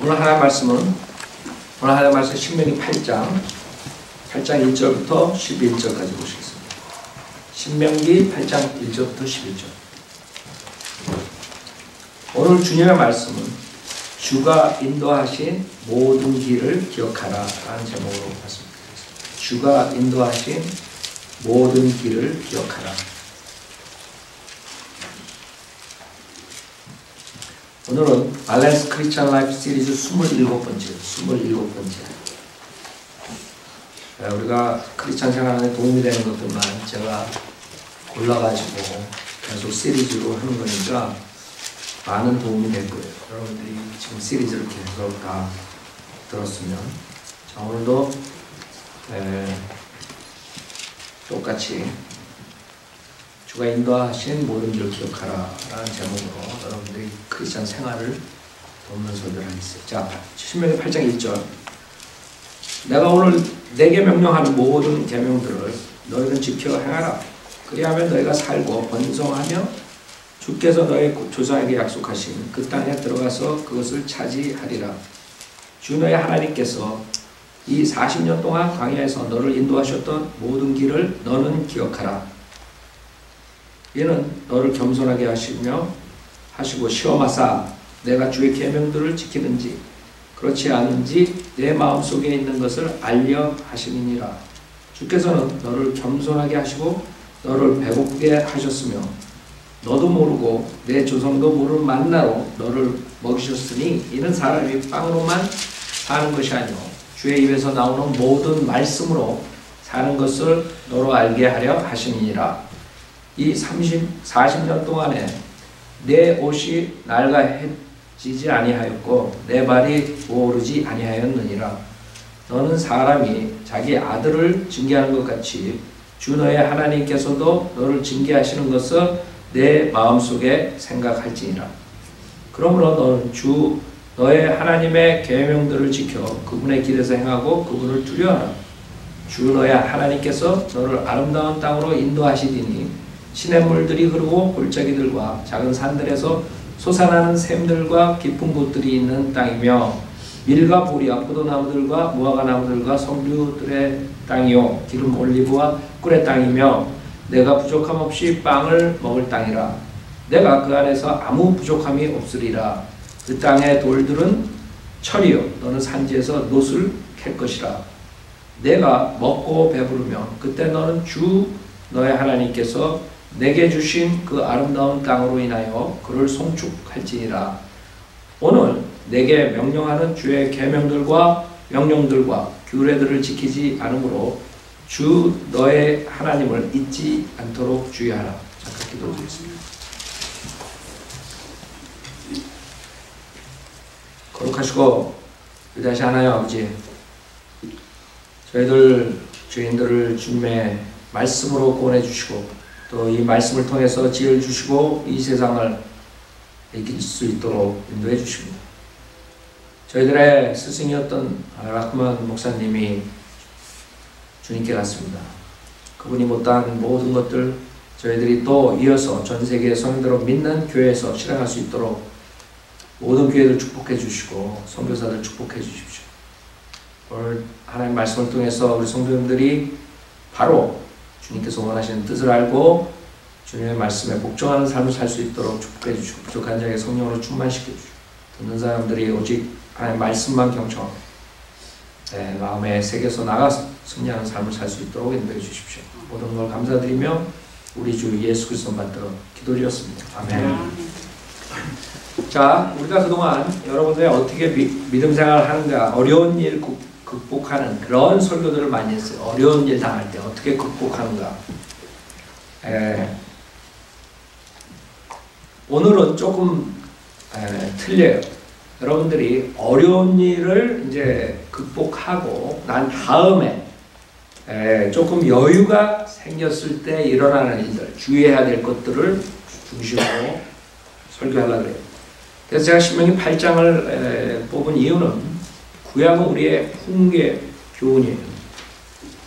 오늘 하나의 말씀 신명기 8장 1절부터 11절까지 보시겠습니다. 신명기 8장 1절부터 11절. 오늘 주님의 말씀은 주가 인도하신 모든 길을 기억하라 라는 제목으로 말씀드리겠습니다. 주가 인도하신 모든 길을 기억하라. 오늘은 발란스 크리스찬 라이프 시리즈 27번째. 우리가 크리스찬 생활에 도움이 되는 것들만 제가 골라가지고 계속 시리즈로 하는 거니까 많은 도움이 될 거예요. 여러분들이 지금 시리즈를 계속 다 들었으면. 자, 오늘도 똑같이 주가 인도하신 모든 길을 기억하라 라는 제목으로 여러분들이 크리스찬 생활을 돕는 설교를 하겠어요. 자, 신명기 8장 1절. 내가 오늘 내게 명령하는 모든 계명들을 너희는 지켜 행하라. 그리하면 너희가 살고 번성하며 주께서 너희 조상에게 약속하신 그 땅에 들어가서 그것을 차지하리라. 주 너희 하나님께서 이 40년 동안 광야에서 너를 인도하셨던 모든 길을 너는 기억하라. 이는 너를 겸손하게 하시고 시험하사 내가 주의 계명들을 지키는지 그렇지 않은지 내 마음속에 있는 것을 알려 하심이니라. 주께서는 너를 겸손하게 하시고 너를 배고프게 하셨으며 너도 모르고 내 조상도 모르는 만나로 너를 먹이셨으니 이는 사람이 빵으로만 사는 것이 아니오 주의 입에서 나오는 모든 말씀으로 사는 것을 너로 알게 하려 하심이니라. 이 40년 동안에 내 옷이 낡아지지 아니하였고 내 발이 부어오르지 아니하였느니라. 너는 사람이 자기 아들을 징계하는 것 같이 주 너의 하나님께서도 너를 징계하시는 것을 내 마음속에 생각할지니라. 그러므로 너는 주 너의 하나님의 계명들을 지켜 그분의 길에서 행하고 그분을 두려워하라. 주 너의 하나님께서 너를 아름다운 땅으로 인도하시리니 시냇물들이 흐르고 골짜기들과 작은 산들에서 솟아나는 샘들과 깊은 곳들이 있는 땅이며 밀과 보리와 포도나무들과 무화과 나무들과 석류들의 땅이요 기름 올리브와 꿀의 땅이며 내가 부족함 없이 빵을 먹을 땅이라. 내가 그 안에서 아무 부족함이 없으리라. 그 땅의 돌들은 철이요 너는 산지에서 놋을 캘 것이라. 내가 먹고 배부르면 그때 너는 주 너의 하나님께서 내게 주신 그 아름다운 땅으로 인하여 그를 송축할지니라. 오늘 내게 명령하는 주의 계명들과 명령들과 규례들을 지키지 않으므로 주 너의 하나님을 잊지 않도록 주의하라. 잠깐 기도드리겠습니다. 거룩하시고 위대하신 하나님 아버지, 저희들 죄인들을 주님의 말씀으로 구원해 주시고 또 이 말씀을 통해서 지혜를 주시고 이 세상을 이길 수 있도록 인도해 주십니다. 저희들의 스승이었던 라크만 목사님이 주님께 갔습니다. 그분이 못한 모든 것들 저희들이 또 이어서 전 세계 성도로 믿는 교회에서 실행할 수 있도록 모든 교회를 축복해 주시고 선교사들 축복해 주십시오. 오늘 하나님 말씀을 통해서 우리 성도님들이 바로 주님께서 원하시는 뜻을 알고 주님의 말씀에 복종하는 삶을 살 수 있도록 축복해 주시고 부족한 자에게 성령으로 충만시켜 주시고 듣는 사람들이 오직 하나님의 말씀만 경청하고 마음에 새겨서 나가 승리하는 삶을 살 수 있도록 인도해 주십시오. 모든 걸 감사드리며 우리 주 예수 그리스도 받들어 기도드렸습니다. 아멘. 자, 우리가 그동안 여러분들이 어떻게 믿음 생활을 하는가, 어려운 일 극복하는 그런 설교들을 많이 했어요. 어려운 일 당할 때 어떻게 극복하는가. 오늘은 조금 틀려요. 여러분들이 어려운 일을 이제 극복하고 난 다음에 조금 여유가 생겼을 때 일어나는 일들, 주의해야 될 것들을 중심으로 설교하려고 해요. 그래서 제가 신명기 8장을 뽑은 이유는 구약은 우리의 훈계 교훈이에요.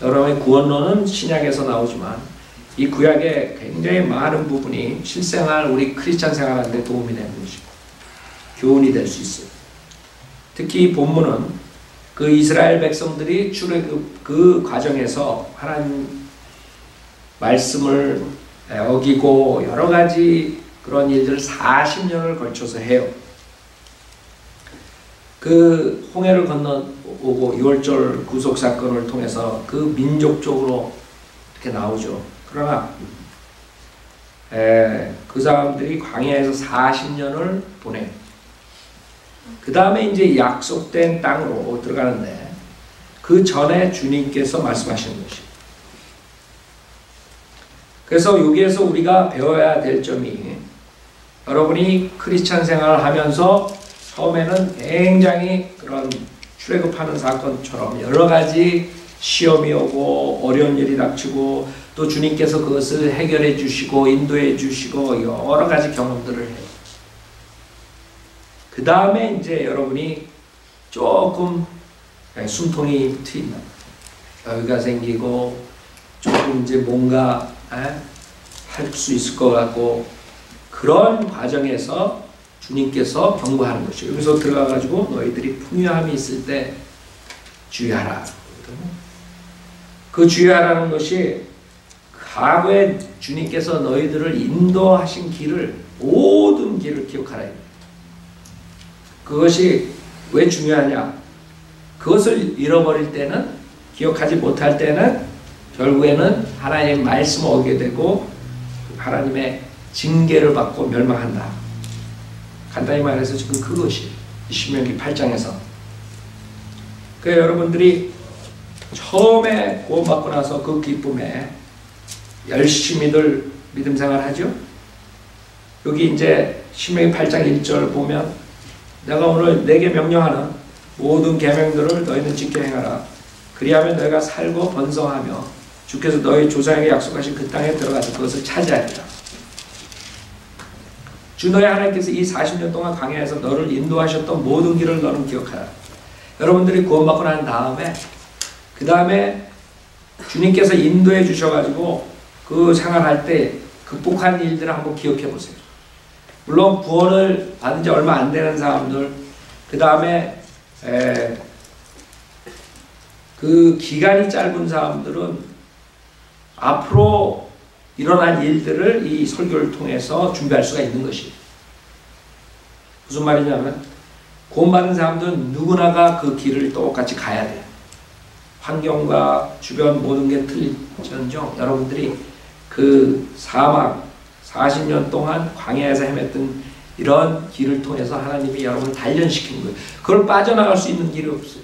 여러분의 구원론은 신약에서 나오지만 이 구약의 굉장히 많은 부분이 실생활 우리 크리스찬 생활하는데 도움이 되는 것이고 교훈이 될 수 있어요. 특히 이 본문은 그 이스라엘 백성들이 출애굽 그 과정에서 하나님 말씀을 어기고 여러 가지 그런 일들을 40년을 걸쳐서 해요. 그 홍해를 건너오고 6월절 구속 사건을 통해서 그 민족적으로 이렇게 나오죠. 그러나 그 사람들이 광야에서 40년을 보내요. 그 다음에 이제 약속된 땅으로 들어가는데 그 전에 주님께서 말씀하시는 것이에요. 그래서 여기에서 우리가 배워야 될 점이, 여러분이 크리스찬 생활을 하면서 처음에는 굉장히 그런 출애굽하는 사건처럼 여러 가지 시험이 오고 어려운 일이 닥치고 또 주님께서 그것을 해결해 주시고 인도해 주시고 여러 가지 경험들을 해요. 그 다음에 이제 여러분이 조금 숨통이 트인다. 여유가 생기고 조금 이제 뭔가 할 수 있을 것 같고, 그런 과정에서 주님께서 경고하는 것이에요. 여기서 들어가가지고 너희들이 풍요함이 있을 때 주의하라. 그 주의하라는 것이 과거에 주님께서 너희들을 인도하신 길을, 모든 길을 기억하라. 그것이 왜 중요하냐? 그것을 잃어버릴 때는, 기억하지 못할 때는 결국에는 하나님의 말씀을 어기게 되고 하나님의 징계를 받고 멸망한다. 간단히 말해서 지금 그것이 신명기 8장에서. 그래서 여러분들이 처음에 구원받고 나서 그 기쁨에 열심히들 믿음 생활하죠. 여기 이제 신명기 8장 1절 보면 내가 오늘 내게 명령하는 모든 계명들을 너희는 지켜 행하라. 그리하면 너희가 살고 번성하며 주께서 너희 조상에게 약속하신 그 땅에 들어가서 그것을 차지하리라. 주 너희 하나님께서 이 40년 동안 광야에서 너를 인도하셨던 모든 길을 너는 기억하라. 여러분들이 구원받고 난 다음에 그 다음에 주님께서 인도해 주셔가지고 그 생활할 때 극복한 일들을 한번 기억해 보세요. 물론 구원을 받은 지 얼마 안 되는 사람들, 그 다음에 그 기간이 짧은 사람들은 앞으로 일어날 일들을 이 설교를 통해서 준비할 수가 있는 것이에요. 무슨 말이냐면 구원받은 사람들은 누구나가 그 길을 똑같이 가야 돼요. 환경과 주변 모든 게 틀릴지언정 여러분들이 그 사막 40년 동안 광야에서 헤맸던 이런 길을 통해서 하나님이 여러분을 단련시킨 거예요. 그걸 빠져나갈 수 있는 길이 없어요.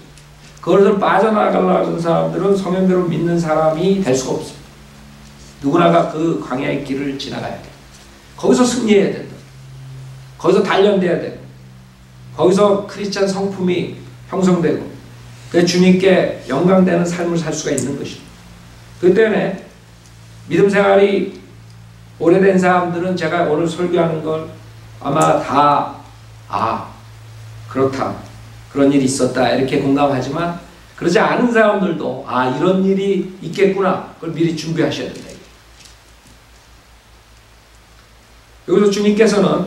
그것을 빠져나가려는 사람들은 성경대로 믿는 사람이 될 수가 없어요. 누구나가 그 광야의 길을 지나가야 돼요. 거기서 승리해야 된다. 거기서 단련돼야 돼요. 거기서 크리스찬 성품이 형성되고 그 주님께 영광되는 삶을 살 수가 있는 것입니다. 그 때문에 믿음 생활이 오래된 사람들은 제가 오늘 설교하는 걸 아마 다 그렇다, 그런 일이 있었다 이렇게 공감하지만, 그러지 않은 사람들도 이런 일이 있겠구나, 그걸 미리 준비하셔야 된다. 여기서 주님께서는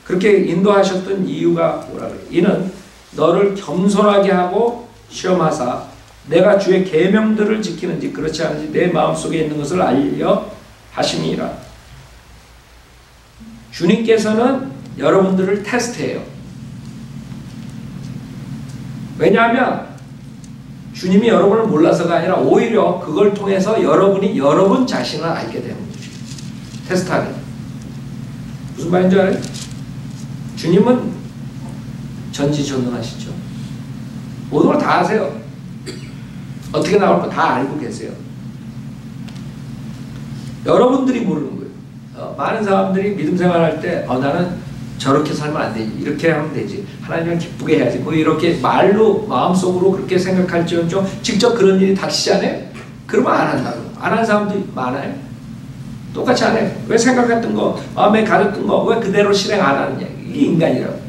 그렇게 인도하셨던 이유가 뭐라 그래요? 이는 너를 겸손하게 하고 시험하사 내가 주의 계명들을 지키는지 그렇지 않은지 내 마음속에 있는 것을 알려 하심이라. 주님께서는 여러분들을 테스트해요. 왜냐하면 주님이 여러분을 몰라서가 아니라 오히려 그걸 통해서 여러분이 여러분 자신을 알게 되는 거죠. 테스트하게. 무슨 말인지 알아요? 주님은 전지전능하시죠. 모든 걸 다 아세요. 어떻게 나올 거 다 알고 계세요. 여러분들이 모르는 거예요. 많은 사람들이 믿음 생활할 때 나는 저렇게 살면 안 되지, 이렇게 하면 되지, 하나님을 기쁘게 해야지, 뭐 이렇게 말로 마음속으로 그렇게 생각할지언정 직접 그런 일이 닥치잖아요. 그러면 안 한다고. 안 하는 사람들이 많아요. 똑같이 안 해요. 왜 생각했던 거, 마음에 가졌던 거 왜 그대로 실행 안 하느냐. 이게 인간이라고.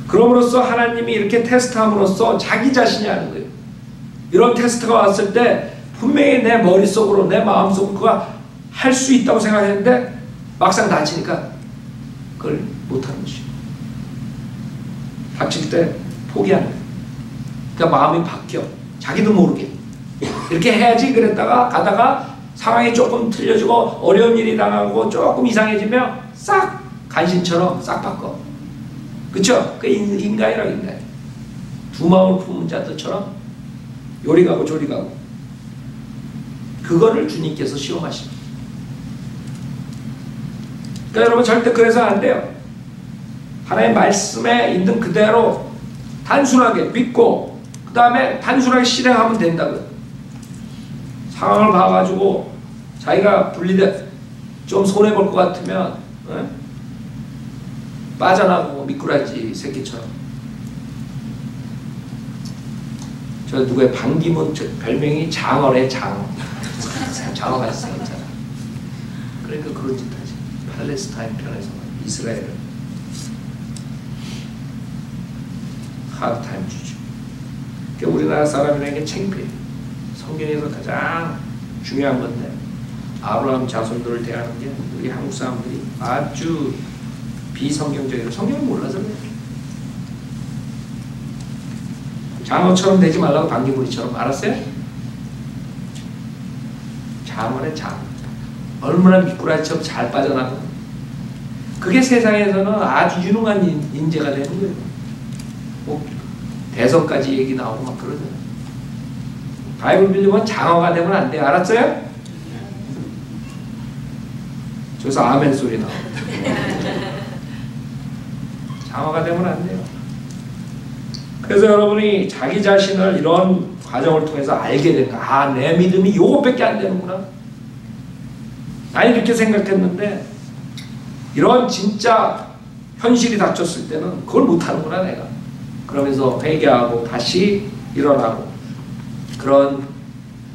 그럼으로써 하나님이 이렇게 테스트함으로써 자기 자신이 하는 거예요. 이런 테스트가 왔을 때 분명히 내 머릿속으로 내 마음속으로 그거 할 수 있다고 생각했는데 막상 다치니까 그걸 못하는 것이에요. 다칠 때 포기하는 거예요. 그러니까 마음이 바뀌어. 자기도 모르게. 이렇게 해야지 그랬다가 가다가 상황이 조금 틀려지고 어려운 일이 당하고 조금 이상해지면 싹 간신처럼 싹 바꿔. 그쵸? 그 인간이라고 인간. 두 마음을 품은 자들처럼 요리 가고 조리 가고. 그거를 주님께서 시험하십니다. 그러니까 여러분 절대 그래서 안 돼요. 하나님의 말씀에 있는 그대로 단순하게 믿고 그 다음에 단순하게 실행하면 된다고요. 상황을 봐가지고 자기가 분리돼 좀 손해볼 것 같으면 빠져나가고 미꾸라지 새끼처럼. 저 누구의 반기문 별명이 장어래. 장어. 장어가 있었잖아. 그러니까 그런 짓 하지. 팔레스타인 편에서 이스라엘을 하드타임 주죠. 그러니까 우리나라 사람들에게 창피해. 성경에서 가장 중요한 건데 아브라함 자손들을 대하는 게 우리 한국 사람들이 아주 비성경적이고 성경을 몰라서 그래. 장어처럼 되지 말라고 반기문이처럼. 알았어요? 장어는 장. 얼마나 미꾸라지처럼 잘 빠져나가고. 그게 세상에서는 아주 유능한 인재가 되는 거예요. 뭐 대선까지 얘기 나오고 막 그러잖아요. 바이블 빌리면 장어가 되면 안 돼요. 알았어요? 저기서 아멘 소리 나오고. 장어가 되면 안 돼요. 그래서 여러분이 자기 자신을 이런 과정을 통해서 알게 된다. 아, 내 믿음이 이것밖에 안 되는구나. 난 이렇게 생각했는데 이런 진짜 현실이 닥쳤을 때는 그걸 못하는구나 내가. 그러면서 회개하고 다시 일어나고 그런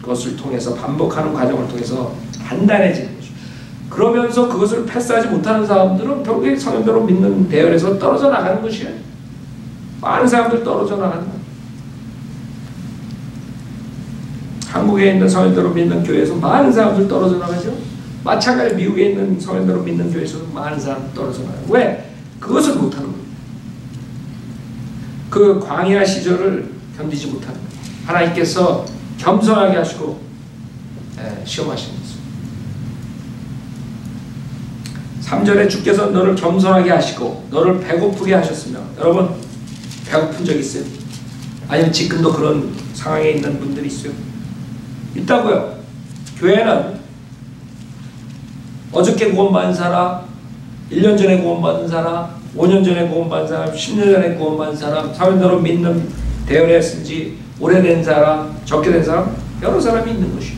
것을 통해서 반복하는 과정을 통해서 단단해지는 거죠. 그러면서 그것을 패스하지 못하는 사람들은 결국에 성경대로 믿는 대열에서 떨어져 나가는 것이에요. 많은 사람들 떨어져 나가는 거예요. 한국에 있는 성경대로 믿는 교회에서 많은 사람들 떨어져 나가죠. 마찬가지로 미국에 있는 성경대로 믿는 교회에서도 많은 사람들 떨어져 나가요. 왜? 그것을 못하는 거예요. 그 광야 시절을 견디지 못하는 거예요. 하나님께서 겸손하게 하시고 시험하시는 거죠. 3절에 주께서 너를 겸손하게 하시고 너를 배고프게 하셨으며. 여러분 배고픈 적 있어요? 아니면 지금도 그런 상황에 있는 분들이 있어요? 있다고요. 교회는 어저께 구원받은 사람, 1년 전에 구원받은 사람, 5년 전에 구원받은 사람, 10년 전에 구원받은 사람, 사람대로 믿는 대열에 쓴지 오래된 사람, 적게 된 사람, 여러 사람이 있는 것이에요.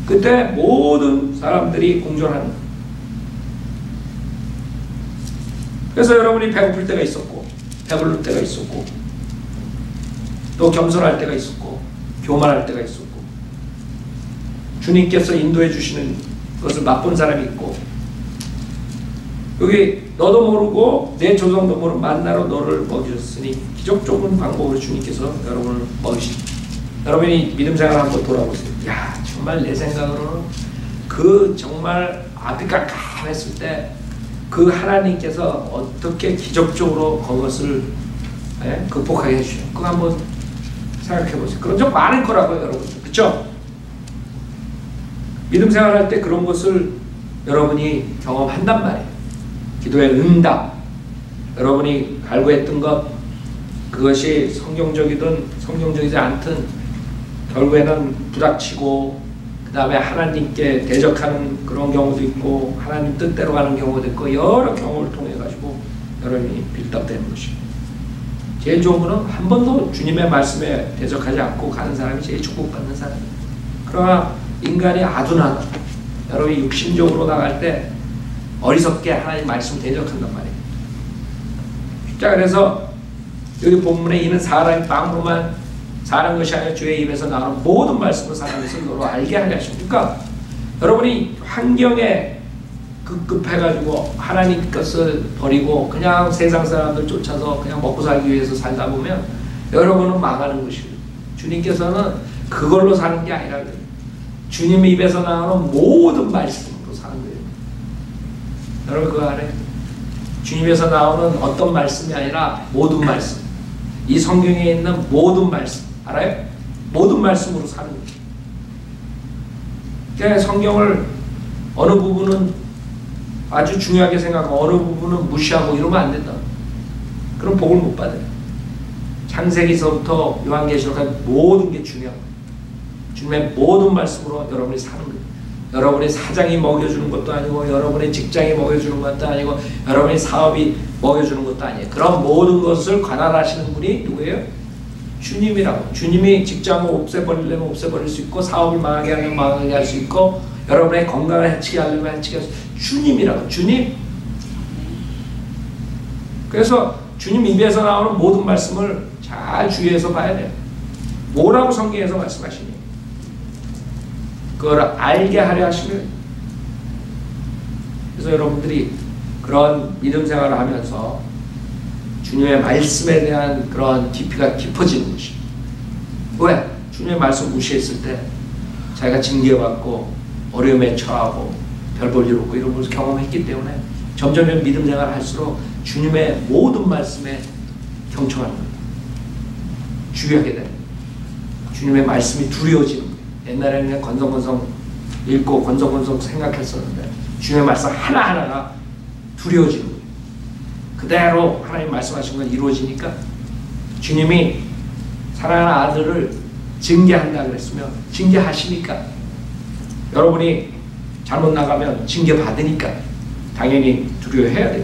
그때 모든 사람들이 공존하는 거예요. 그래서 여러분이 배고플 때가 있었고 배부를 때가 있었고 또 겸손할 때가 있었고 교만할 때가 있었고 주님께서 인도해 주시는 것을 맛본 사람이 있고 여기 너도 모르고 내 조상도 모르는 만나로 너를 먹이셨으니 기적적인 방법으로 주님께서 여러분을 먹이십니다. 여러분이 믿음 생활 한번 돌아보세요. 야 정말 내 생각으로는 그 정말 앞이 깜깜했을 때 그 하나님께서 어떻게 기적적으로 그것을 극복하게 해주셔요. 그거 한번 생각해 보세요. 그런 적 많을 거라고요, 여러분. 그렇죠? 믿음 생활할 때 그런 것을 여러분이 경험한단 말이에요. 기도의 응답, 여러분이 갈구했던 것, 그것이 성경적이든 성경적이지 않든 결국에는 부닥치고 그 다음에 하나님께 대적하는 그런 경우도 있고 하나님 뜻대로 가는 경우도 있고 여러 경우를 통해 가지고 여러분이 빌드업되는 것이에요. 제일 좋은 거는 한 번도 주님의 말씀에 대적하지 않고 가는 사람이 제일 축복받는 사람이에요. 그러나 인간이 아둔하다. 여러분이 육신적으로 나갈 때 어리석게 하나님 말씀 대적한단 말이에요. 자, 그래서 여기 본문에 이는 사람이 빵으로만 사는 것이 아니라 주의 입에서 나오는 모든 말씀을 사는 것을 너로 알게 하게 하십니까? 여러분이 환경에 급급해가지고 하나님 것을 버리고 그냥 세상 사람들 쫓아서 그냥 먹고 살기 위해서 살다 보면 여러분은 망하는 것이에요. 주님께서는 그걸로 사는 게 아니라 그래요. 주님 입에서 나오는 모든 말씀으로 사는 거예요. 여러분 그거 알아요? 주님에서 나오는 어떤 말씀이 아니라 모든 말씀. 이 성경에 있는 모든 말씀, 알아요? 모든 말씀으로 사는 거예요. 그러니까 성경을 어느 부분은 아주 중요하게 생각하고 어느 부분은 무시하고 이러면 안 된다. 그럼 복을 못 받아요. 창세기서부터 요한계시록까지 모든 게 중요한 거예요. 주님의 모든 말씀으로 여러분이 사는 거예요. 여러분의 사장이 먹여주는 것도 아니고 여러분의 직장이 먹여주는 것도 아니고 여러분의 사업이 먹여주는 것도 아니에요. 그런 모든 것을 관할하시는 분이 누구예요? 주님이라고. 주님이 직장을 없애버리려면 없애버릴 수 있고 사업을 망하게 하려면 망하게 할 수 있고 여러분의 건강을 해치게 하려면 해치게 할 수 있고 주님이라고. 주님. 그래서 주님 입에서 나오는 모든 말씀을 잘 주의해서 봐야 돼요. 뭐라고 성경에서 말씀하시니? 그걸 알게 하려 하시면. 그래서 여러분들이 그런 믿음 생활을 하면서 주님의 말씀에 대한 그런 깊이가 깊어지는 것이. 왜? 주님의 말씀 무시했을 때 자기가 징계받고 어려움에 처하고 별 볼 일 없고 이런 것을 경험했기 때문에 점점 믿음 생활을 할수록 주님의 모든 말씀에 경청하는 거예요. 주의하게 돼요. 주님의 말씀이 두려워지는 거예요. 옛날에는 그냥 건성건성 읽고 건성건성 생각했었는데 주님의 말씀 하나하나가 두려워지는 거예요. 그대로 하나님 말씀하신 건 이루어지니까 주님이 사랑하는 아들을 징계한다 그랬으면 징계하시니까 여러분이 잘못 나가면 징계받으니까 당연히 두려워해야 돼요.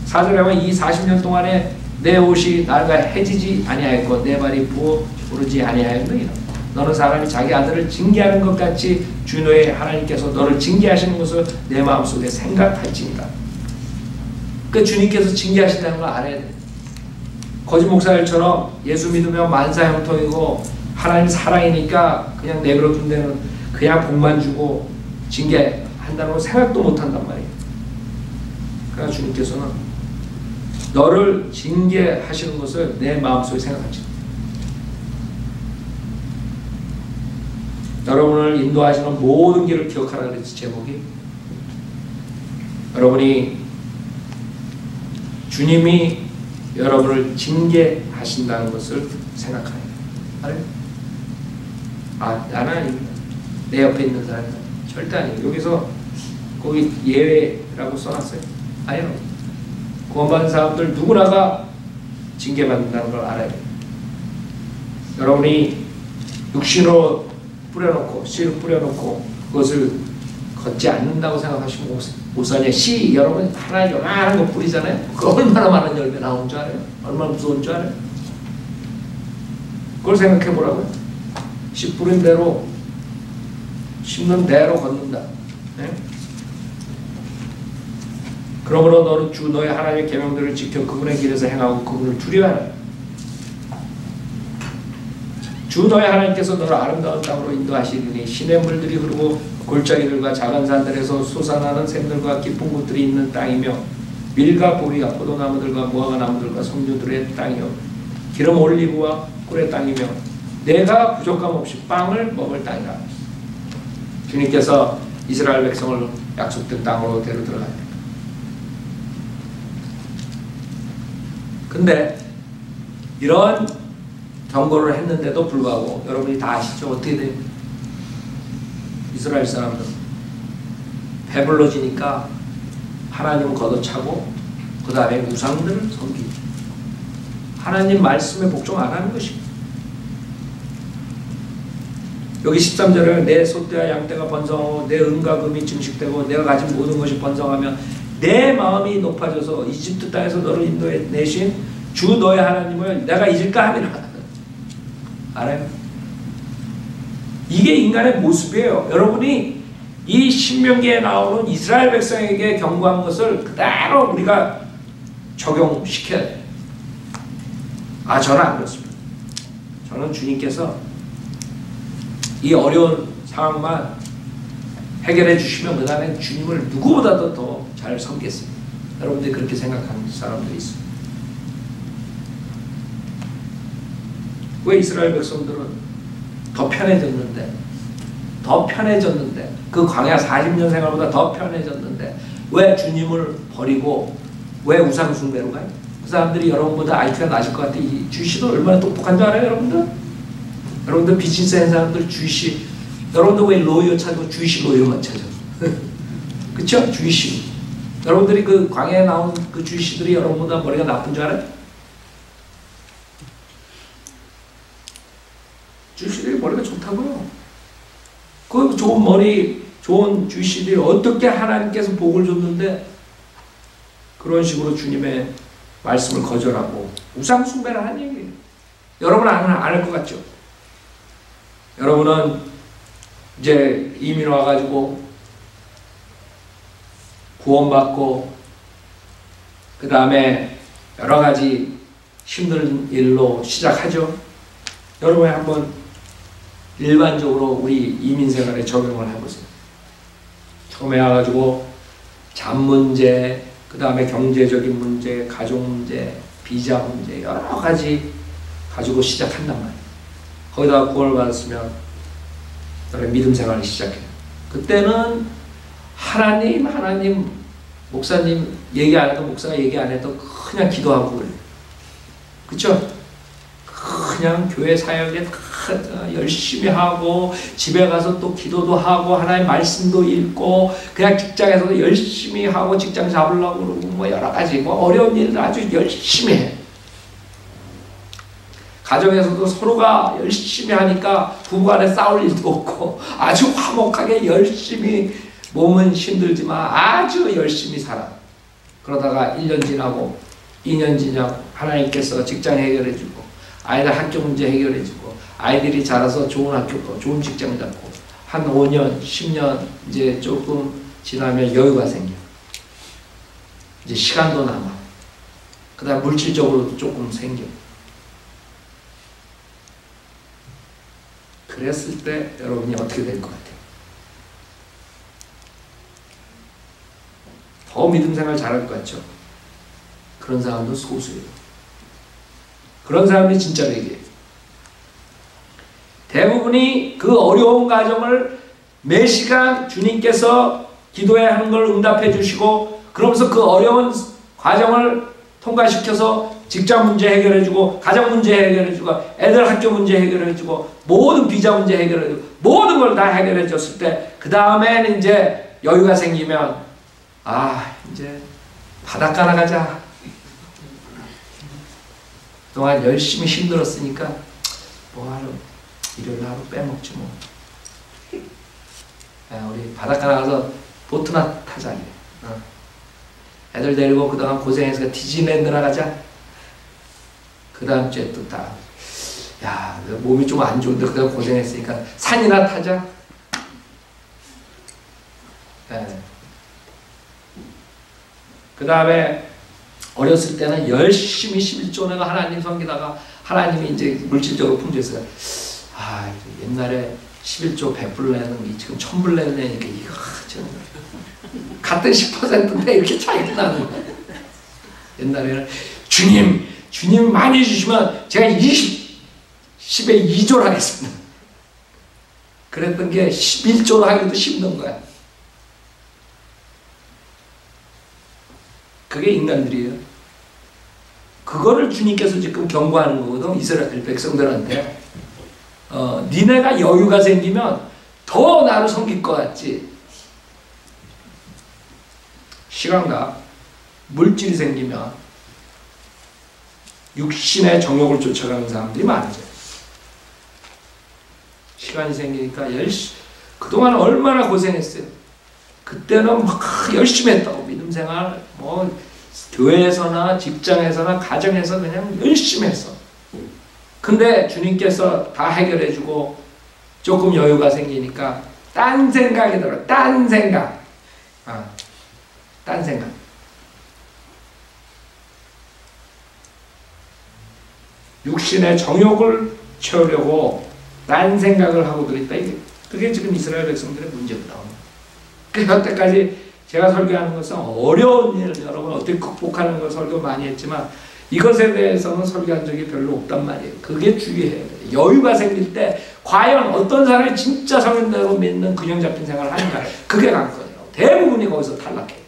4절에 보면 이 40년 동안에 내 옷이 날과 해지지 아니하였고 내 발이 부어오르지 아니하였느니라. 너는 사람이 자기 아들을 징계하는 것 같이 주 너의 하나님께서 너를 징계하시는 것을 내 마음속에 생각할지니라. 그 주님께서 징계하신다는 걸 알아야 돼. 거짓 목사들처럼 예수 믿으면 만사형통이고 하나님 사랑이니까 그냥 내버려둔 데는 그냥 복만 주고 징계한다는 걸 생각도 못한단 말이에요. 그러나 주님께서는 너를 징계하시는 것을 내 마음속에 생각하지. 여러분을 인도하시는 모든 길을 기억하라 그랬지 제목이. 여러분이 주님이 여러분을 징계하신다는 것을 생각하라. 알아요? 아, 나는 아닙니다. 내 옆에 있는 사람은 절대 아니에요. 여기서 거기 예외라고 써놨어요. 아니요. 구원받은 사람들 누구나가 징계받는다는 걸 알아야 돼요. 여러분이 육신으로 뿌려놓고 씨를 뿌려놓고 그것을 걷지 않는다고 생각하시면 오산의 씨 여러분 하나 요만한 거 뿌리잖아요. 그 얼마나 많은 열매 나오는 줄 알아요? 얼마나 무서운 줄 알아요? 그걸 생각해 보라고요. 씨 뿌린 대로 심는 대로 걷는다. 네? 그러므로 너는 주 너의 하나님의 계명들을 지켜 그분의 길에서 행하고 그분을 두려워하라. 주 너의 하나님께서 너를 아름다운 땅으로 인도하시리니 시냇 물들이 흐르고 골짜기들과 작은 산들에서 솟아나는 샘들과 깊은 곳들이 있는 땅이며 밀과 보리와 포도나무들과 무화과 나무들과 석류들의 땅이요 기름 올리브와 꿀의 땅이며 내가 부족함 없이 빵을 먹을 땅이라. 주님께서 이스라엘 백성을 약속된 땅으로 데려 들어가요. 근데 이런 경고를 했는데도 불구하고 여러분이 다 아시죠? 어떻게 돼요? 이스라엘 사람들 배불러지니까 하나님을 걷어차고 그 다음에 우상들을 섬기고 하나님 말씀에 복종 안 하는 것입니다. 여기 13절에 내 소떼와 양떼가 번성하고 내 은과 금이 증식되고 내가 가진 모든 것이 번성하면 내 마음이 높아져서 이집트 땅에서 너를 인도해 내신 주 너의 하나님을 내가 잊을까 하니라. 알아요? 이게 인간의 모습이에요. 여러분이 이 신명기에 나오는 이스라엘 백성에게 경고한 것을 그대로 우리가 적용시켜야 돼요. 아, 저는 안 그렇습니다. 저는 주님께서 이 어려운 상황만 해결해 주시면 그 다음에 주님을 누구보다도 더 잘 섬기겠습니다. 여러분들이 그렇게 생각하는 사람들이 있습니다. 왜 이스라엘 백성들은 더 편해졌는데 그 광야 40년 생활보다 더 편해졌는데 왜 주님을 버리고 왜 우상 숭배로 가요? 그 사람들이 여러분보다 IQ가 낮을 것 같아. 이 주식도 얼마나 똑똑한 줄 알아요, 여러분들? 여러분들 비즈니스 하는 사람들 주식, 여러분들 왜 로이어 찾고 주식 로이어만 찾아? 그쵸? 주식. 여러분들이 그 광야에 나온 그 주식들이 여러분보다 머리가 나쁜 줄 알아요? 주식들이 머리가 좋다고요. 그 좋은 머리, 좋은 주식들이 어떻게 하나님께서 복을 줬는데 그런 식으로 주님의 말씀을 거절하고 우상 숭배를 하는 얘기예요. 여러분은 안 할 것 같죠? 여러분은 이제 이민 와가지고 구원받고 그 다음에 여러 가지 힘든 일로 시작하죠. 여러분이 한번 일반적으로 우리 이민 생활에 적용을 해보세요. 처음에 와가지고 잠 문제, 그 다음에 경제적인 문제, 가족 문제, 비자 문제 여러 가지 가지고 시작한단 말이에요. 거기다가 구원을 받았으면 너의 믿음 생활을 시작해요. 그때는 하나님, 목사님 얘기 안 해도 목사가 얘기 안 해도 그냥 기도하고 그래요. 그쵸? 그냥 교회 사역에 열심히 하고 집에 가서 또 기도도 하고 하나님 말씀도 읽고 그냥 직장에서도 열심히 하고 직장 잡으려고 그러고 뭐 여러 가지 뭐 어려운 일을 아주 열심히 해. 가정에서도 서로가 열심히 하니까 부부간에 싸울 일도 없고 아주 화목하게 열심히 몸은 힘들지만 아주 열심히 살아. 그러다가 1년 지나고 2년 지나고 하나님께서 직장 해결해주고 아이들 학교 문제 해결해주고 아이들이 자라서 좋은 학교, 좋은 직장 잡고 한 5년, 10년 이제 조금 지나면 여유가 생겨. 이제 시간도 남아. 그 다음 물질적으로도 조금 생겨. 그랬을 때 여러분이 어떻게 될 것 같아요? 더 믿음 생활 잘할 것 같죠? 그런 사람도 소수예요. 그런 사람이 진짜로 얘기해요. 대부분이 그 어려운 과정을 매 시간 주님께서 기도해야 하는 걸 응답해 주시고 그러면서 그 어려운 과정을 통과시켜서 직장 문제 해결해주고 가정 문제 해결해주고 애들 학교 문제 해결해주고 모든 비자 문제 해결해주고 모든 걸 다 해결해줬을 때 그 다음에는 이제 여유가 생기면 아 이제 바닷가 나가자. 그동안 열심히 힘들었으니까 뭐하러 일요일 하루 빼먹지 뭐. 야, 우리 바닷가 나가서 보트나 타자. 애들 데리고 그동안 고생해서 디즈니랜드 나가자. 그 다음 주에 또 다, 야, 몸이 좀 안 좋은데 그동안 고생했으니까 산이나 타자. 네. 그 다음에 어렸을 때는 열심히 11조 내가 하나님 섬기다가 하나님이 이제 물질적으로 풍조했어요. 아, 옛날에 11조 100불 내는 게 지금 1000불 내니까 이거 같은 10%인데 이렇게 차이가 나는 거예요. 옛날에는 주님 많이 주시면 제가 10에 2조를 하겠습니다. 그랬던 게 11조를 하기도 힘든 거야. 그게 인간들이에요. 그거를 주님께서 지금 경고하는 거거든. 이스라엘 백성들한테. 니네가 여유가 생기면 더 나를 섬길 것 같지. 시간과 물질이 생기면 육신의 정욕을 쫓아가는 사람들이 많아져요. 시간이 생기니까 그동안 얼마나 고생했어요. 그때는 막 열심히 했다고. 믿음 생활 뭐 교회에서나 직장에서나 가정에서 그냥 열심히 했어. 근데 주님께서 다 해결해주고 조금 여유가 생기니까 딴 생각이 들어. 딴 생각. 딴 생각. 육신의 정욕을 채우려고 딴 생각을 하고 그랬다. 그게 지금 이스라엘 백성들의 문제입니다. 그 여태까지 제가 설교하는 것은 어려운 일, 여러분 어떻게 극복하는 걸 설교 많이 했지만 이것에 대해서는 설교한 적이 별로 없단 말이에요. 그게 주의해야 돼요. 여유가 생길 때 과연 어떤 사람이 진짜 성인대로 믿는 균형 잡힌 생활을 하는가. 그게 관건이에요. 대부분이 거기서 탈락해요.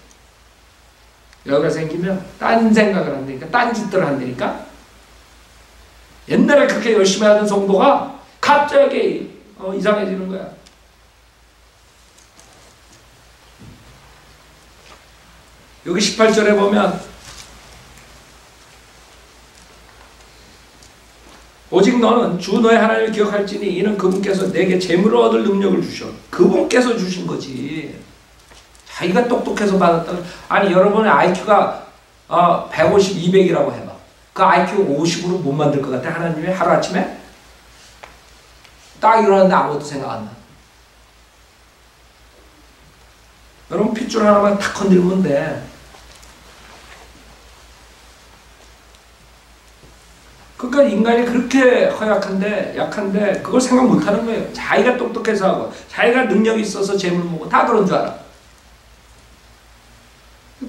여유가 생기면 딴 생각을 한다니까, 딴 짓들을 한다니까. 옛날에 그렇게 열심히 하던 성도가 갑자기 이상해지는 거야. 여기 18절에 보면 오직 너는 주 너의 하나님을 기억할지니 이는 그분께서 내게 재물을 얻을 능력을 주셔. 그분께서 주신 거지. 자기가 똑똑해서 받았다. 아니 여러분의 IQ가 150, 200이라고 해봐. 그 IQ 50으로 못 만들 것 같아 하나님이 하루아침에? 딱 일어났는데 아무것도 생각 안 나. 여러분 핏줄 하나만 탁 건드리면 돼. 그러니까 인간이 그렇게 허약한데 약한데 그걸 생각 못하는 거예요. 자기가 똑똑해서 하고 자기가 능력이 있어서 재물 모으고 다 그런 줄 알아.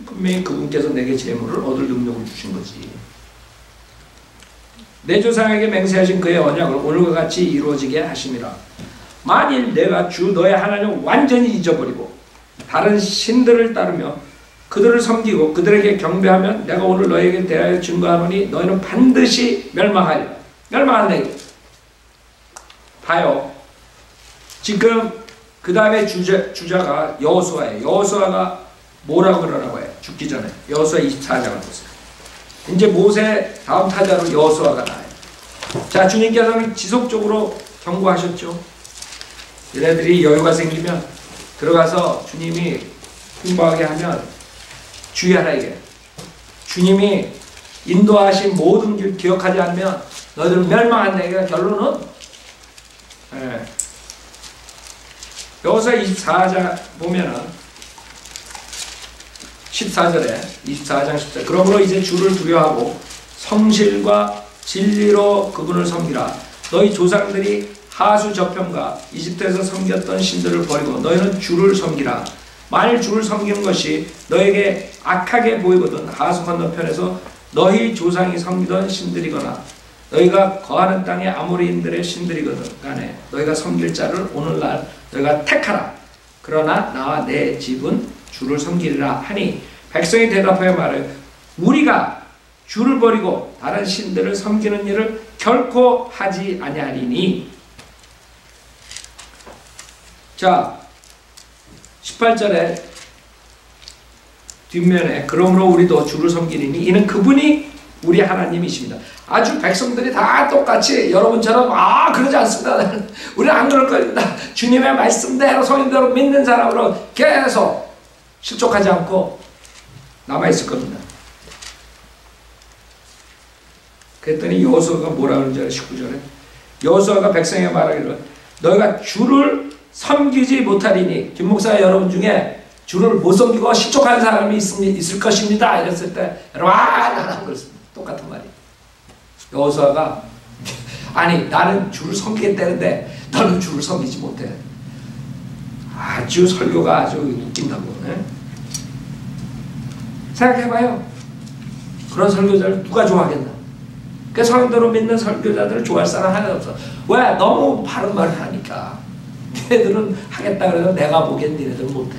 분명히 그분께서 내게 재물을 얻을 능력을 주신 거지. 내 조상에게 맹세하신 그의 언약을 오늘과 같이 이루어지게 하심이라. 만일 내가 주 너의 하나님을 완전히 잊어버리고 다른 신들을 따르며 그들을 섬기고 그들에게 경배하면 내가 오늘 너에게 대하여 증거하노니 너희는 반드시 멸망하리라. 멸망한다 이거. 봐요. 지금 그 다음에 주자가 여호수아예요. 여호수아가 뭐라고 그러라고 해요? 죽기 전에. 여호수아 24장을 보세요. 이제 모세 다음 타자로 여호수아가 나와요. 자, 주님께서는 지속적으로 경고하셨죠. 얘네들이 여유가 생기면 들어가서 주님이 풍부하게 하면 주의하라 이게. 주님이 인도하신 모든 길 기억하지 않으면 너희들은 멸망한다. 이게 결론은 여호수아 24장 보면은 14절에 24장 14절 그러므로 이제 주를 두려워하고 성실과 진리로 그분을 섬기라. 너희 조상들이 하수 저편과 이집트에서 섬겼던 신들을 버리고 너희는 주를 섬기라. 만일 주를 섬기는 것이 너에게 악하게 보이거든 하수 건너편에서 너희 조상이 섬기던 신들이거나 너희가 거하는 땅의 아모리인들의 신들이거든 간에 너희가 섬길 자를 오늘날 너희가 택하라. 그러나 나와 내 집은 주를 섬기리라 하니 백성이 대답하여 말하여 우리가 주를 버리고 다른 신들을 섬기는 일을 결코 하지 아니하리니. 자 18절에 뒷면에 그러므로 우리도 주를 섬기리니 이는 그분이 우리 하나님이십니다. 아주 백성들이 다 똑같이 여러분처럼 그러지 않습니다. 우리는 안 그럴 겁니다. 주님의 말씀대로 성인대로 믿는 사람으로 계속 실족하지 않고 남아있을 겁니다. 그랬더니 여호수아가 뭐라 그러는지 알아요? 19절에 여호수아가 백성에게 말하기를 너희가 주를 섬기지 못하리니 김목사 여러분 중에 주를 못 섬기고 실족하는 사람이 있을 것입니다. 이랬을 때 여러분 나는 그렇습니다. 똑같은 말이에요. 여호수아가 아니 나는 주를 섬기겠다는데 너는 주를 섬기지 못해. 아주 설교가 아주 웃긴다고. 네? 생각해봐요. 그런 설교자를 누가 좋아하겠나? 그 성도로 믿는 설교자들을 좋아할 사람 하나도 없어. 왜? 너무 바른 말을 하니까. 걔들은 하겠다 그래도 내가 보기엔 니네들은 못해.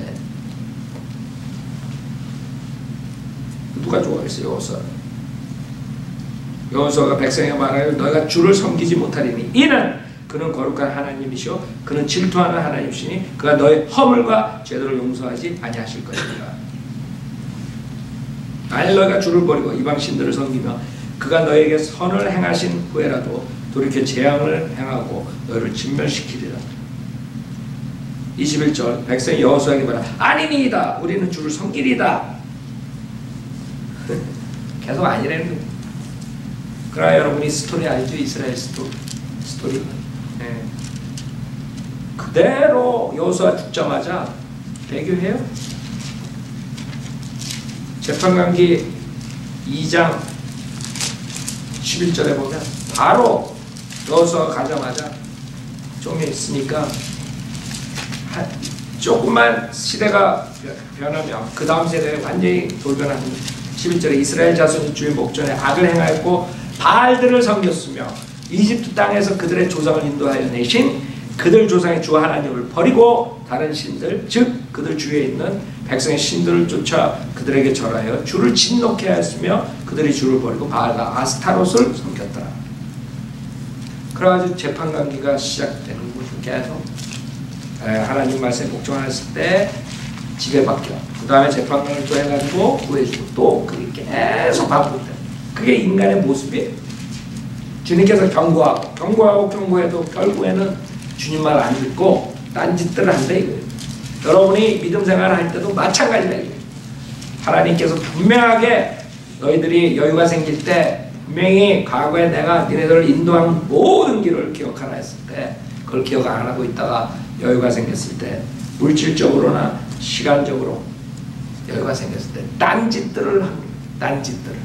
누가 좋아하겠어요? 여호수아. 여호수아가 백성에게 말하여 너희가 주를 섬기지 못하리니 이는 그는 거룩한 하나님이시오 그는 질투하는 하나님이시니 그가 너의 허물과 죄들을 용서하지 아니하실 것입니다. 만일 너희가 주를 버리고 이방 신들을 섬기며 그가 너에게 선을 행하신 후에라도 돌이켜 재앙을 행하고 너희를 진멸시키리라. 21절 백성이 여호수아에게 말하라 아니니이다 우리는 주를 섬기리다. 계속 아니라는 거예요. 그러나 여러분이 스토리 알죠? 이스라엘 스토리. 네. 그대로 여호수아 죽자마자 배교해요. 재판관기 2장 11절에 보면 바로 여호수아가 가자마자 좀 있으니까 조금만 시대가 변하면 그 다음 세대에 완전히 돌변하는 11절에 이스라엘 자손이 주의 목전에 악을 행하였고 바알들을 섬겼으며 이집트 땅에서 그들의 조상을 인도하여 내신 그들 조상의 주 하나님을 버리고 다른 신들 즉 그들 주위에 있는 백성의 신들을 쫓아 그들에게 절하여 주를 진노케 하였으며 그들이 주를 버리고 바알과 아스타롯을 섬겼더라. 그래가지고 재판관계가 시작되는 거죠. 계속 하나님 말씀에 복종했을 때 지배받겨. 그 다음에 재판관을 또 해가지고 구해주고 또 그게 계속 반복돼요. 그게 인간의 모습이에요. 주님께서 경고해도 결국에는 주님 말 안 듣고 딴짓들을 한다 이거예요. 여러분이 믿음 생활을 할 때도 마찬가지다 이거예요. 하나님께서 분명하게 너희들이 여유가 생길 때 분명히 과거에 내가 니네들을 인도한 모든 길을 기억하라 했을 때 그걸 기억 안 하고 있다가 여유가 생겼을 때 물질적으로나 시간적으로 여유가 생겼을 때 딴짓들을 합니다. 딴짓들을.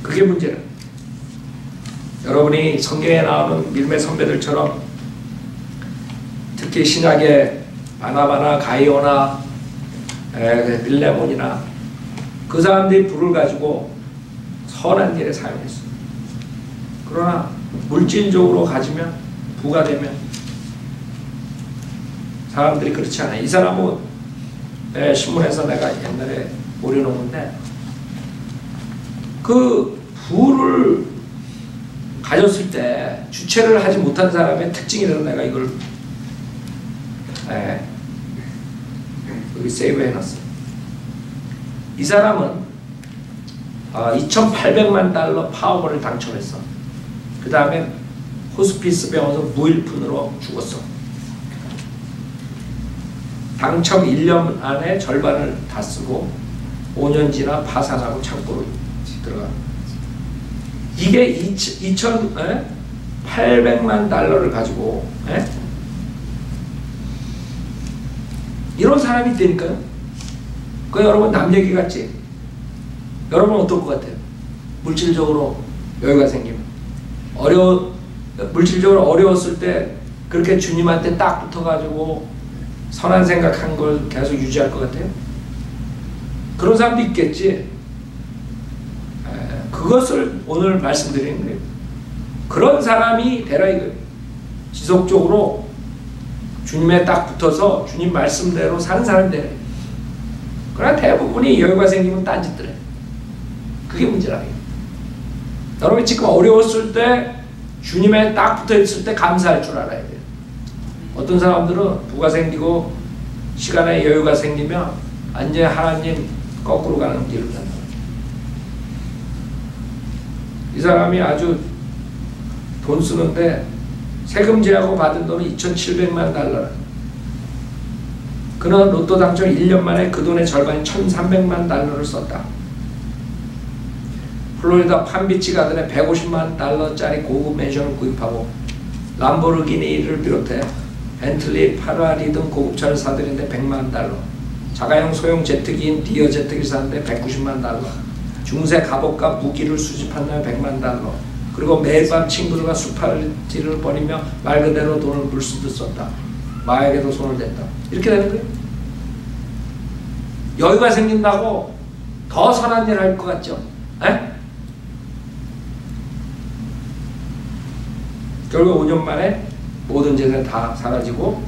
그게 문제는 여러분이 성경에 나오는 믿음의 선배들처럼 특히 신약의 바나바나 가이오나 빌레몬이나 그 사람들이 불을 가지고 선한 일에 사용했어요. 그러나 물질적으로 가지면 부가 되면 사람들이 그렇지 않아요. 이 사람은 신문에서 내가 옛날에 올려놓은 건데 그 부를 가졌을 때 주체를 하지 못한 사람의 특징이라서 내가 이걸 여기 세이브 해놨어요. 이 사람은 2,800만 달러 파워볼을 당첨했어. 그 다음에 호스피스 병원에서 무일푼으로 죽었어. 당첨 1년 안에 절반을 다 쓰고 5년 지나 파산하고 창고로 들어가. 이게 2,800만 달러를 가지고 이런 사람이 있다니까요. 그 여러분 남 얘기 같지? 여러분 어떨 것 같아요? 물질적으로 여유가 생기면 물질적으로 어려웠을 때 그렇게 주님한테 딱 붙어가지고 선한 생각한 걸 계속 유지할 것 같아요? 그런 사람도 있겠지. 그것을 오늘 말씀드리는 거예요. 그런 사람이 되라 이거예요. 지속적으로 주님에 딱 붙어서 주님 말씀대로 사는 사람이 되라. 그러나 대부분이 여유가 생기면 딴짓들 해. 그게 문제라요. 여러분이 지금 어려웠을 때 주님에 딱 붙어있을 때 감사할 줄 알아야 돼요. 어떤 사람들은 부가 생기고 시간에 여유가 생기면 완전히 하나님 거꾸로 가는 길을 간다. 이 사람이 아주 돈 쓰는데 세금 제하고 받은 돈은 2,700만 달러. 그는 로또 당첨 1년 만에 그 돈의 절반인 1,300만 달러를 썼다. 플로리다 판비치 가든에 150만 달러짜리 고급 맨션을 구입하고 람보르기니를 비롯해 벤틀리, 파라리 등 고급차를 사들이는데 100만 달러, 자가용 소형 제트기인 디어 제트기를 사는데 190만 달러, 중세 갑옷과 무기를 수집한다면 100만 달러, 그리고 매일 밤 친구들과 술파티를 벌이며 말 그대로 돈을 물쓰듯 썼다. 마약에도 손을 댔다. 이렇게 되는 거예요. 여유가 생긴다고 더 선한 일 할 것 같죠? 에? 결국 5년 만에 모든 재산이 다 사라지고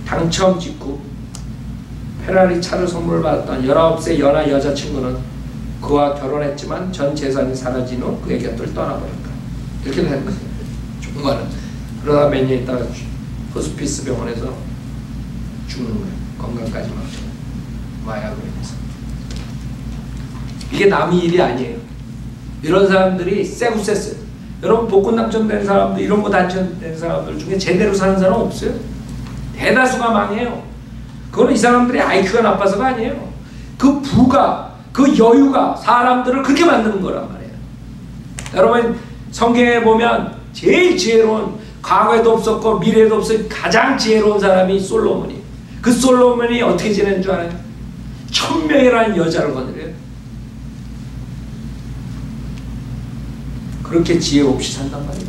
당첨 직후 페라리 차를 선물을 받았던 19세 연하 여자친구는 그와 결혼했지만 전 재산이 사라진 후 그의 곁을 떠나버렸다. 이렇게 되는 거예요. 정말은. 그러다 몇 년 있다가 호스피스 병원에서 죽는 거예요. 건강까지 망쳐. 마약으로 인해서. 이게 남의 일이 아니에요. 이런 사람들이 세고 셌어요. 여러분 복권 당첨된 사람들, 이런 거 당첨된 사람들 중에 제대로 사는 사람 없어요. 대다수가 망해요. 그건 이 사람들이 IQ가 나빠서가 아니에요. 그 부가, 그 여유가 사람들을 그렇게 만드는 거란 말이에요. 여러분 성경에 보면 제일 지혜로운, 과거에도 없었고 미래에도 없었고 가장 지혜로운 사람이 솔로몬이에요. 그 솔로몬이 어떻게 지내는 줄 알아요? 1000명이라는 여자를 거느려요. 그렇게 지혜 없이 산단 말이에요.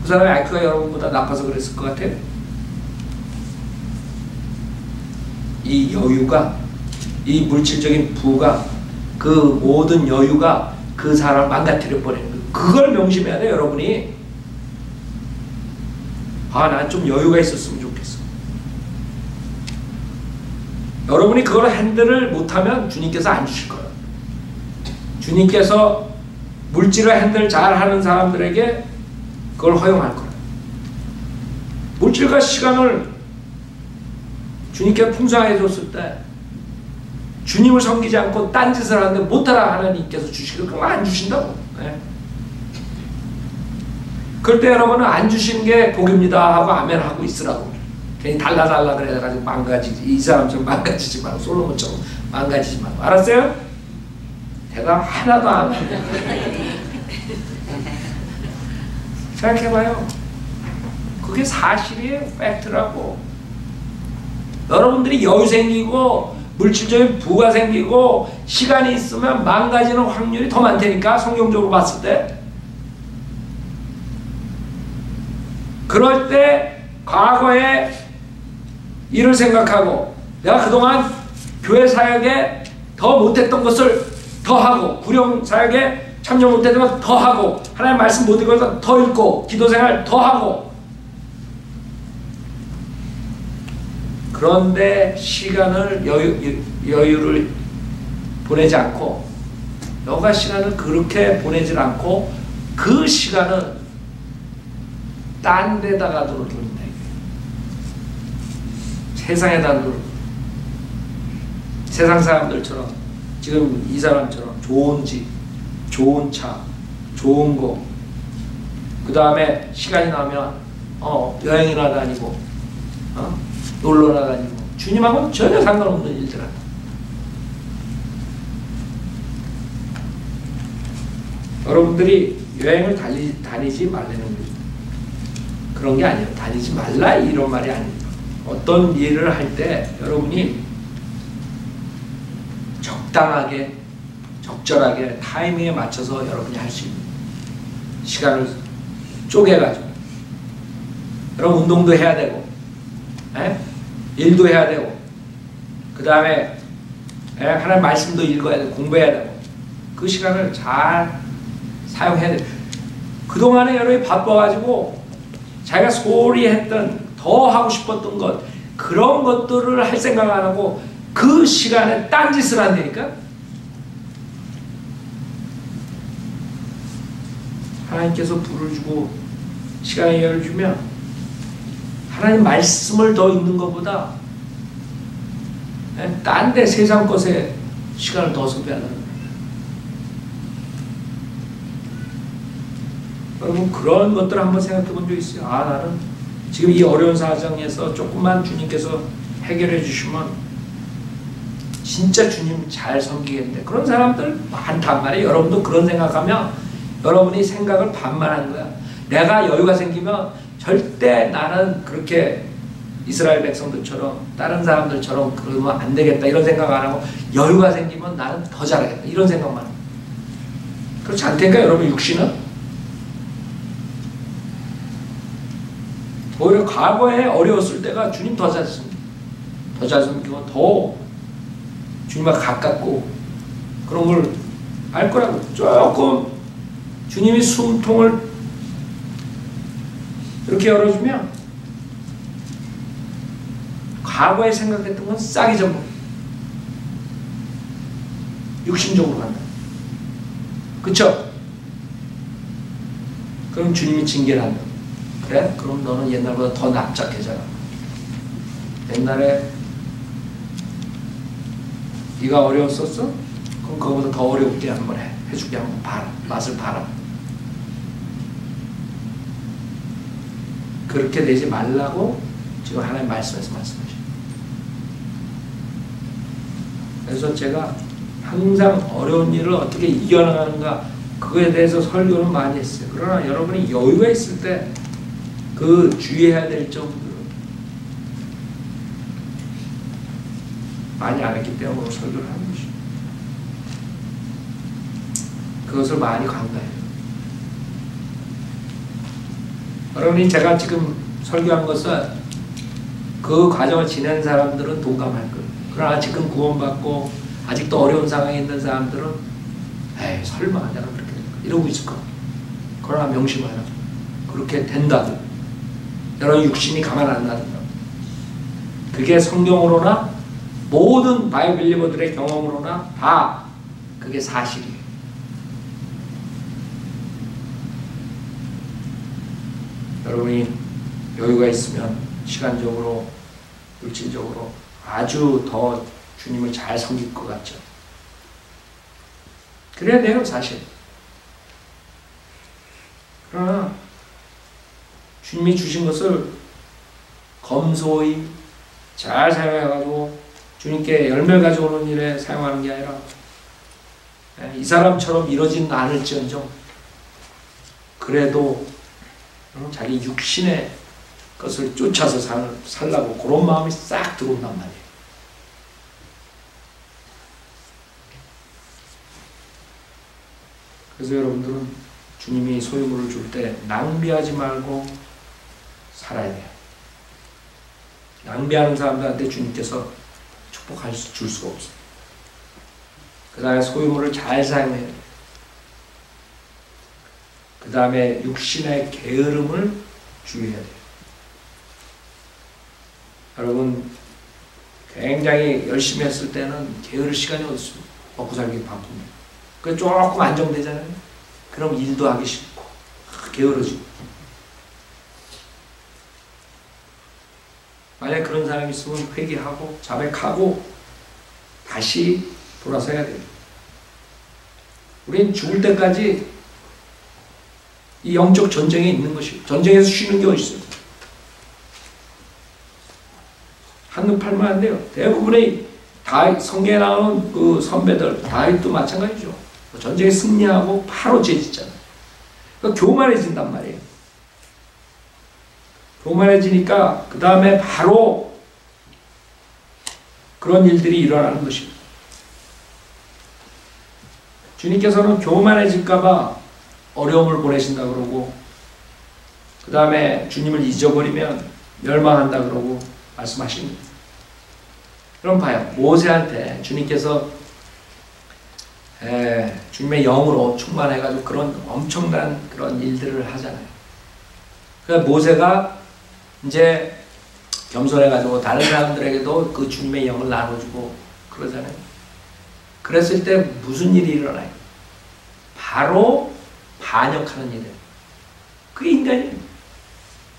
그 사람의 IQ가 여러분보다 나빠서 그랬을 것 같아요. 이 여유가, 이 물질적인 부가, 그 모든 여유가 그 사람을 망가뜨려 버리는 거예요. 그걸 명심해야 돼요, 여러분이. 아, 난 좀 여유가 있었으면 좋겠어. 여러분이 그걸 핸들을 못하면 주님께서 안 주실 거예요. 주님께서 물질을 핸들 잘하는 사람들에게 그걸 허용할 거예요. 물질과 시간을 주님께 풍성하게 줬을 때 주님을 섬기지 않고 딴짓을 하는데 못하라 하나님께서 주시기를 그걸 안 주신다고. 네. 그럴 때 여러분은 안 주시는 게 복입니다 하고 아멘 하고 있으라고. 괜히 달라 그래가지고 망가지지. 이 사람처럼 망가지지 말고 솔로몬처럼 망가지지 말고. 알았어요? 대답 하나도 안 하네. 생각해봐요. 그게 사실이에요. 팩트라고. 여러분들이 여유 생기고 물질적인 부가 생기고 시간이 있으면 망가지는 확률이 더 많다니까, 성경적으로 봤을 때. 그럴 때 과거의 일을 생각하고 내가 그동안 교회 사역에 더 못했던 것을 더 하고, 구령 사역에 참여 못했던 것 더 하고, 하나님 말씀 못 읽어서 더 읽고, 기도생활 더 하고. 그런데 시간을 여유를 보내지 않고, 여가 시간을 그렇게 보내질 않고 그 시간은 딴 데다가 돈을 돌린다. 세상에다 돈을. 세상 사람들처럼 지금 이 사람처럼 좋은 집, 좋은 차, 좋은 거, 그 다음에 시간이 나면 여행이나 다니고 놀러나 다니고, 주님하고는 전혀 상관없는 일들 한다. 여러분들이 여행을 다니지 말라는 거죠. 그런 게 아니에요. 다니지 말라 이런 말이 아닙니다. 어떤 일을 할 때 여러분이 적당하게, 적절하게 타이밍에 맞춰서 여러분이 할 수 있는 시간을 쪼개가지고, 여러분 운동도 해야 되고, 일도 해야 되고, 그 다음에 하나님 말씀도 읽어야 되고, 공부해야 되고, 그 시간을 잘 사용해야 돼요. 그동안에 여러분이 바빠가지고 자기가 소홀히 했던, 더 하고 싶었던 것, 그런 것들을 할 생각 안 하고 그 시간에 딴짓을 한다니까. 하나님께서 불을 주고 시간에 여유를 주면 하나님 말씀을 더 읽는 것보다 딴 데 세상 것에 시간을 더 소비하는 거예요. 여러분 그런 것들을 한번 생각해 본 적 있어요? 아, 나는 지금 이 어려운 사정에서 조금만 주님께서 해결해 주시면 진짜 주님 잘 섬기겠는데. 그런 사람들 많단 말이에요. 여러분도 그런 생각하면 여러분이 생각을 반만한 거야. 내가 여유가 생기면 절대 나는 그렇게 이스라엘 백성들처럼 다른 사람들처럼 그러면 안 되겠다 이런 생각 안 하고, 여유가 생기면 나는 더 잘하겠다 이런 생각만 해요. 그렇지 않다니까 여러분. 육신은 오히려 과거에 어려웠을 때가 주님 더 잘 섬기고, 더 잘 섬기면 더 주님과 가깝고 그런 걸 알 거라고. 조금 주님이 숨통을 이렇게 열어주면 과거에 생각했던 건 싹 잊어버려. 육신적으로 간다. 그쵸? 그럼 주님이 징계를 한다. 그래? 그럼 너는 옛날보다 더 납작해져라. 옛날에 네가 어려웠었어? 그럼 그거보다 더 어렵게 한번 해줄게. 한번 봐라. 맛을 봐라. 그렇게 되지 말라고 지금 하나님 말씀에서 말씀하셔요. 그래서 제가 항상 어려운 일을 어떻게 이겨나가는가, 그거에 대해서 설교는 많이 했어요. 그러나 여러분이 여유가 있을 때 그 주의해야 될 점들을 많이 안 했기 때문에 오늘 설교를 하는 것이죠. 그것을 많이 간과해요. 여러분이 제가 지금 설교한 것은 그 과정을 지낸 사람들은 동감할 거예요. 그러나 지금 구원받고 아직도 어려운 상황에 있는 사람들은 에이 설마 내가 그렇게 될까 이러고 있을 거야. 그러나 명심하라. 그렇게 된다고. 여러분 육신이 가만 안 놔둔다. 그게 성경으로나 모든 바이블리버들의 경험으로나 다 그게 사실이에요. 여러분이 여유가 있으면 시간적으로 물질적으로 아주 더 주님을 잘 섬길 것 같죠. 그래야 돼요 사실. 그러나 주님이 주신 것을 검소히 잘 사용해가지고 주님께 열매를 가져오는 일에 사용하는 게 아니라 이 사람처럼 이러진 않을지언정 그래도 자기 육신의 것을 쫓아서 살라고 그런 마음이 싹 들어온단 말이에요. 그래서 여러분들은 주님이 소유물을 줄 때 낭비하지 말고 살아야 돼요. 낭비하는 사람들한테 주님께서 줄 수가 없어요. 그 다음에 소유물을 잘 사용해야 돼요. 그 다음에 육신의 게으름을 주의해야 돼요. 여러분 굉장히 열심히 했을 때는 게으를 시간이 어디 있어요? 먹고 살기 바쁩니다. 그 조금 안정되잖아요. 그럼 일도 하기 싫고 게으르지. 만약 그런 사람이 있으면 회개하고 자백하고 다시 돌아서야 돼요. 우린 죽을 때까지 이 영적 전쟁에 있는 것이에요. 전쟁에서 쉬는 게 어디 있어요? 한눈 팔면 안 돼요. 대부분의 성경에 나오는 그 선배들, 다윗도 마찬가지죠. 전쟁에 승리하고 바로 죄짓잖아요. 그러니까 교만해진단 말이에요. 교만해지니까 그 다음에 바로 그런 일들이 일어나는 것입니다. 주님께서는 교만해질까봐 어려움을 보내신다 그러고 그 다음에 주님을 잊어버리면 멸망한다 그러고 말씀하십니다. 그럼 봐요. 모세한테 주님께서 주님의 영으로 충만해가지고 그런 엄청난 그런 일들을 하잖아요. 그래서 모세가 이제 겸손해가지고 다른 사람들에게도 그 주님의 영을 나눠주고 그러잖아요. 그랬을 때 무슨 일이 일어나요? 바로 반역하는 일이에요. 그게 인간이에요.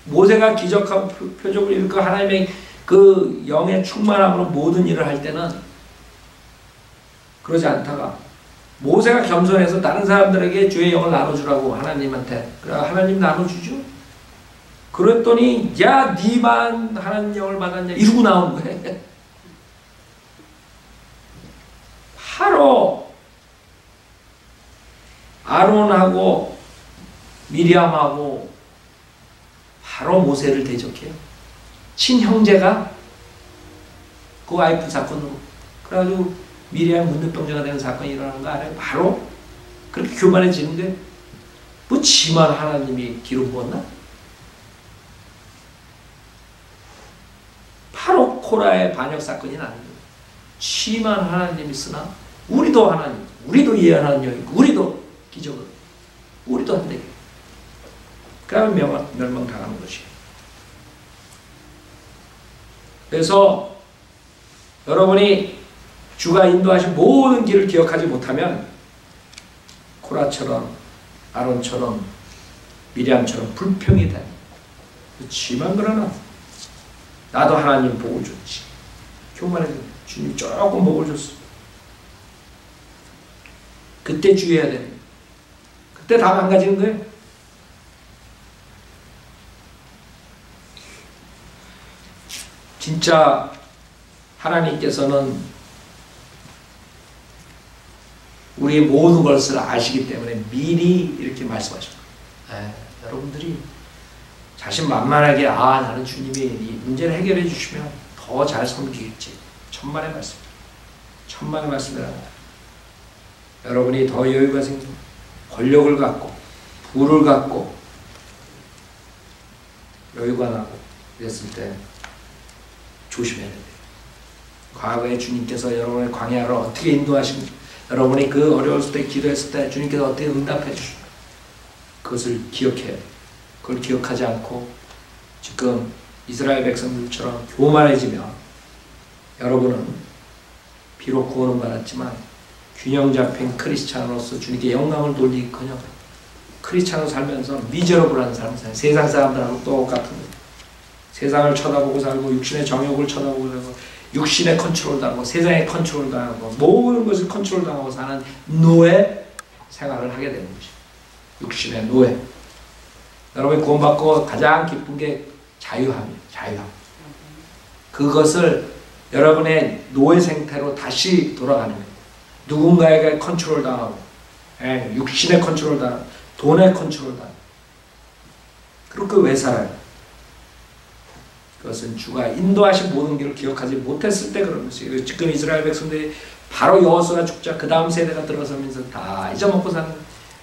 모세가 기적한 표적을 일으켜 하나님의 그 영의 충만함으로 모든 일을 할 때는 그러지 않다가 모세가 겸손해서 다른 사람들에게 주의 영을 나눠주라고 하나님한테 그래 하나님 나눠주죠. 그랬더니 야 니만 하나님 영을 받았냐 이러고 나온 거예요. 바로 아론하고 미리암하고 바로 모세를 대적해요. 친형제가 그 와이프 사건으로 그래가지고 미리암 문둥병자가 되는 사건이 일어나는 거 알아요? 바로 그렇게 교만해지는데 뭐 지만 하나님이 기름 부었나? 바로 코라의 반역 사건이 나는 거예요. 지만 하나님이 쓰나? 우리도 하나님, 우리도 예언하는 영이고 우리도 기적을 우리도 한대. 그러면 멸망당하는 것이에요. 그래서 여러분이 주가 인도하신 모든 길을 기억하지 못하면 코라처럼 아론처럼 미리암처럼 불평이 돼. 그렇지만 그러나 나도 하나님 복을 줬지. 교만해서 주님 조금 복을 줬어. 그때 주의해야 돼. 그때 다 망가지는 거예요. 진짜 하나님께서는 우리의 모든 것을 아시기 때문에 미리 이렇게 말씀하셨어요. 여러분들이 자신만만하게 나는 주님이 이 문제를 해결해 주시면 더 잘 섬기겠지. 천만의 말씀. 천만의 말씀을 합니다. 여러분이 더 여유가 생기고 권력을 갖고 부를 갖고 여유가 나고 그랬을 때 조심해야 돼요. 과거에 주님께서 여러분의 광야를 어떻게 인도하신 여러분이 그 어려웠을 때 기도했을 때 주님께서 어떻게 응답해 주시고 그것을 기억해야 돼. 그걸 기억하지 않고 지금 이스라엘 백성들처럼 교만해지면 여러분은 비록 구원은 받았지만 균형 잡힌 크리스찬으로서 주님께 영광을 돌리기커녕 크리스찬으로 살면서 미저러블한 삶을 살아요. 세상 사람들하고 똑같은 거예요. 세상을 쳐다보고 살고 육신의 정욕을 쳐다보고 살고 육신의 컨트롤 당하고 세상의 컨트롤 당하고 모든 것을 컨트롤 당하고 사는 노예 생활을 하게 되는 것이죠. 육신의 노예. 여러분이 구원받고 가장 기쁜 게 자유함이에요. 자유함. 그것을 여러분의 노예 상태로 다시 돌아가는 거예요. 누군가에게 컨트롤 당하고 육신의 컨트롤 당하고 돈의 컨트롤 당하고 그렇게 왜 살아요? 그것은 주가 인도하신 모든 길을 기억하지 못했을 때 그런 것이에요. 지금 이스라엘 백성들이 바로 여호수아 죽자 그 다음 세대가 들어서면서 다 잊어먹고 사는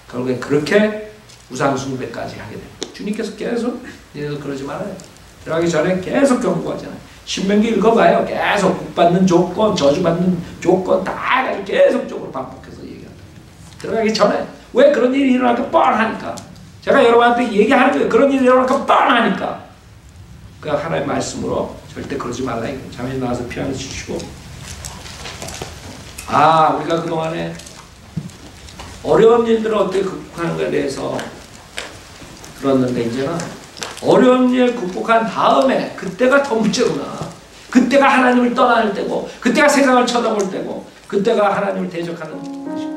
결국에 그렇게 우상숭배까지 하게 됩니다. 주님께서 계속 너희들 그러지 말아요. 들어가기 전에 계속 경고하잖아요. 신명기 읽어봐요. 계속 복받는 조건, 저주받는 조건 다 계속적으로 반복해서 얘기한다. 들어가기 전에 왜 그런 일이 일어날까 뻔하니까. 제가 여러분한테 얘기하는 거예요. 그런 일이 일어날까 뻔하니까. 그 하나님의 말씀으로 절대 그러지 말라. 자매님 나와서 피 한 주시고. 우리가 그동안에 어려운 일들을 어떻게 극복하는 것에 대해서 들었는데 이제는 어려운 일 극복한 다음에 그때가 더 문제구나. 그때가 하나님을 떠나는 때고 그때가 세상을 쳐다볼 때고 그때가 하나님을 대적하는 것이고